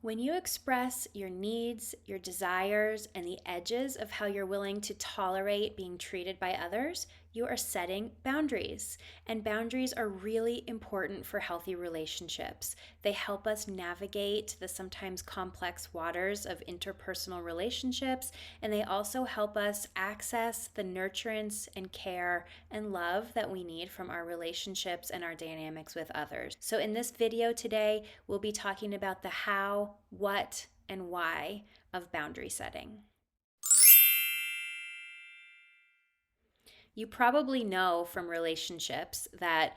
When you express your needs, your desires, and the edges of how you're willing to tolerate being treated by others, you are setting boundaries. And boundaries are really important for healthy relationships. They help us navigate the sometimes complex waters of interpersonal relationships, and they also help us access the nurturance and care and love that we need from our relationships and our dynamics with others. So, in this video today, we'll be talking about the how, what, and why of boundary setting. You probably know from relationships that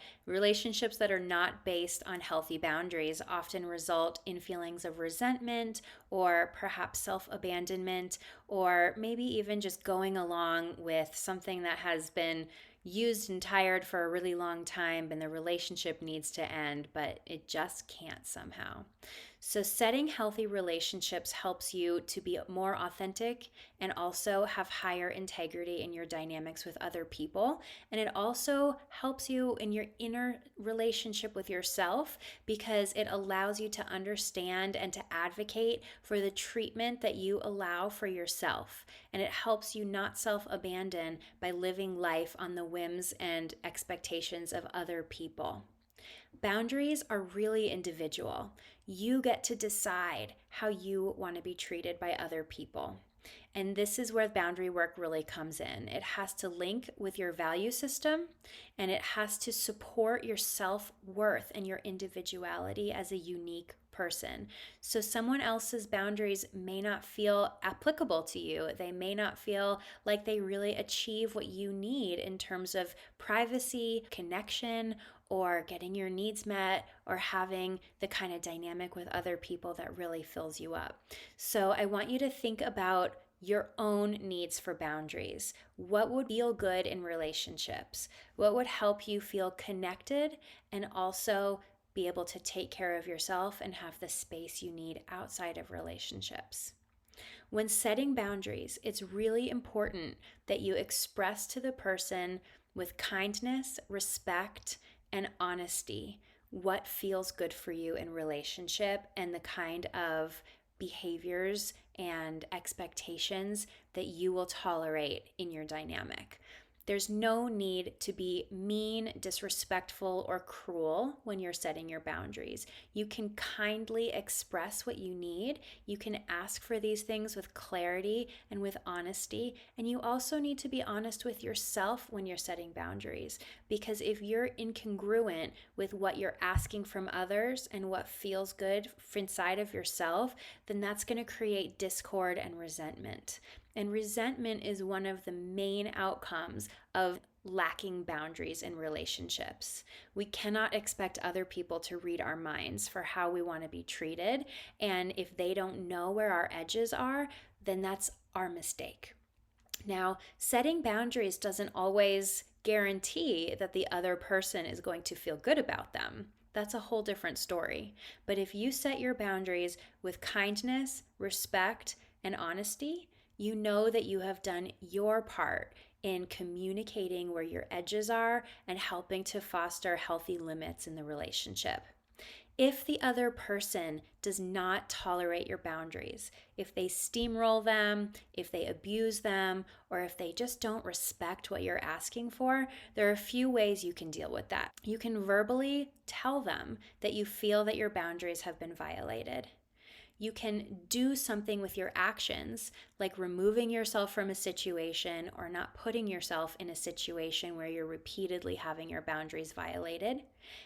are not based on healthy boundaries often result in feelings of resentment or perhaps self-abandonment, or maybe even just going along with something that has been used and tired for a really long time and the relationship needs to end, but it just can't somehow. So, setting healthy relationships helps you to be more authentic and also have higher integrity in your dynamics with other people. And it also helps you in your inner relationship with yourself because it allows you to understand and to advocate for the treatment that you allow for yourself. And it helps you not self-abandon by living life on the whims and expectations of other people. Boundaries are really individual. You get to decide how you want to be treated by other people. And this is where boundary work really comes in. It has to link with your value system, and it has to support your self-worth and your individuality as a unique person. So someone else's boundaries may not feel applicable to you. They may not feel like they really achieve what you need in terms of privacy, connection, or getting your needs met, or having the kind of dynamic with other people that really fills you up. So I want you to think about your own needs for boundaries. What would feel good in relationships? What would help you feel connected and also be able to take care of yourself and have the space you need outside of relationships? When setting boundaries, it's really important that you express to the person with kindness, respect, and honesty what feels good for you in relationship and the kind of behaviors and expectations that you will tolerate in your dynamic. There's no need to be mean, disrespectful, or cruel when you're setting your boundaries. You can kindly express what you need. You can ask for these things with clarity and with honesty. And you also need to be honest with yourself when you're setting boundaries. Because if you're incongruent with what you're asking from others and what feels good inside of yourself, then that's going to create discord and resentment. And resentment is one of the main outcomes of lacking boundaries in relationships. We cannot expect other people to read our minds for how we want to be treated. And if they don't know where our edges are, then that's our mistake. Now, setting boundaries doesn't always guarantee that the other person is going to feel good about them. That's a whole different story. But if you set your boundaries with kindness, respect, and honesty, you know that you have done your part in communicating where your edges are and helping to foster healthy limits in the relationship. If the other person does not tolerate your boundaries, if they steamroll them, if they abuse them, or if they just don't respect what you're asking for, there are a few ways you can deal with that. You can verbally tell them that you feel that your boundaries have been violated. You can do something with your actions, like removing yourself from a situation or not putting yourself in a situation where you're repeatedly having your boundaries violated.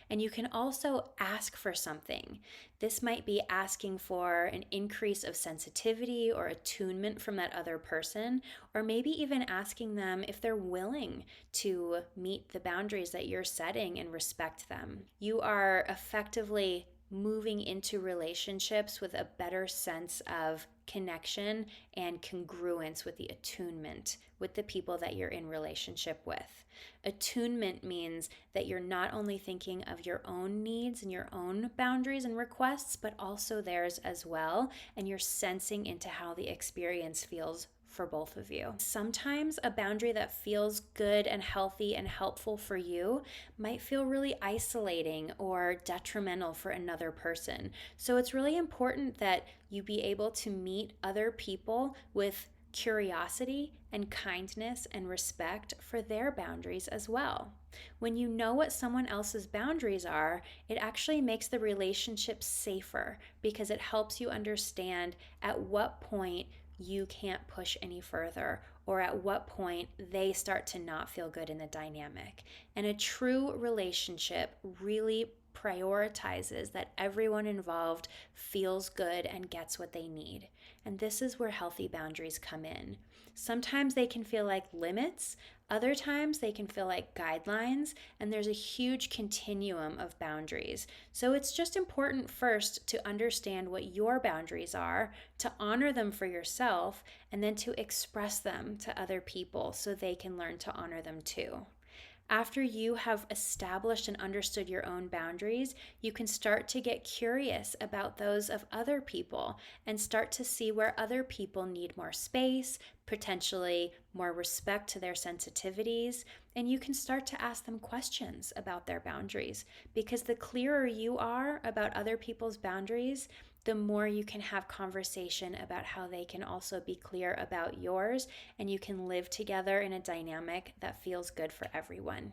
And you can also ask for something. This might be asking for an increase of sensitivity or attunement from that other person, or maybe even asking them if they're willing to meet the boundaries that you're setting and respect them. You are effectively moving into relationships with a better sense of connection and congruence with the attunement with the people that you're in relationship with. Attunement means that you're not only thinking of your own needs and your own boundaries and requests, but also theirs as well, and you're sensing into how the experience feels for both of you. Sometimes a boundary that feels good and healthy and helpful for you might feel really isolating or detrimental for another person. So it's really important that you be able to meet other people with curiosity and kindness and respect for their boundaries as well. When you know what someone else's boundaries are, it actually makes the relationship safer because it helps you understand at what point you can't push any further or at what point they start to not feel good in the dynamic. And a true relationship really prioritizes that everyone involved feels good and gets what they need. And this is where healthy boundaries come in. Sometimes they can feel like limits, other times they can feel like guidelines, and there's a huge continuum of boundaries. So it's just important first to understand what your boundaries are, to honor them for yourself, and then to express them to other people so they can learn to honor them too. After you have established and understood your own boundaries, you can start to get curious about those of other people and start to see where other people need more space, potentially more respect to their sensitivities, and you can start to ask them questions about their boundaries. Because the clearer you are about other people's boundaries, the more you can have conversation about how they can also be clear about yours, and you can live together in a dynamic that feels good for everyone.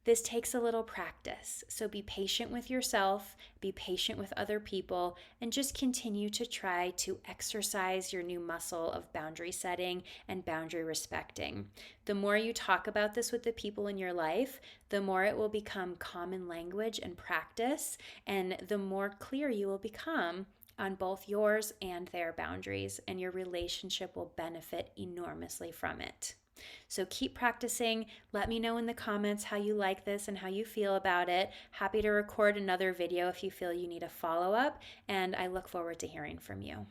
This takes a little practice, so be patient with yourself, be patient with other people, and just continue to try to exercise your new muscle of boundary setting and boundary respecting. The more you talk about this with the people in your life, the more it will become common language and practice, and the more clear you will become on both yours and their boundaries, and your relationship will benefit enormously from it. So keep practicing. Let me know in the comments how you like this and how you feel about it. Happy to record another video if you feel you need a follow-up, and I look forward to hearing from you.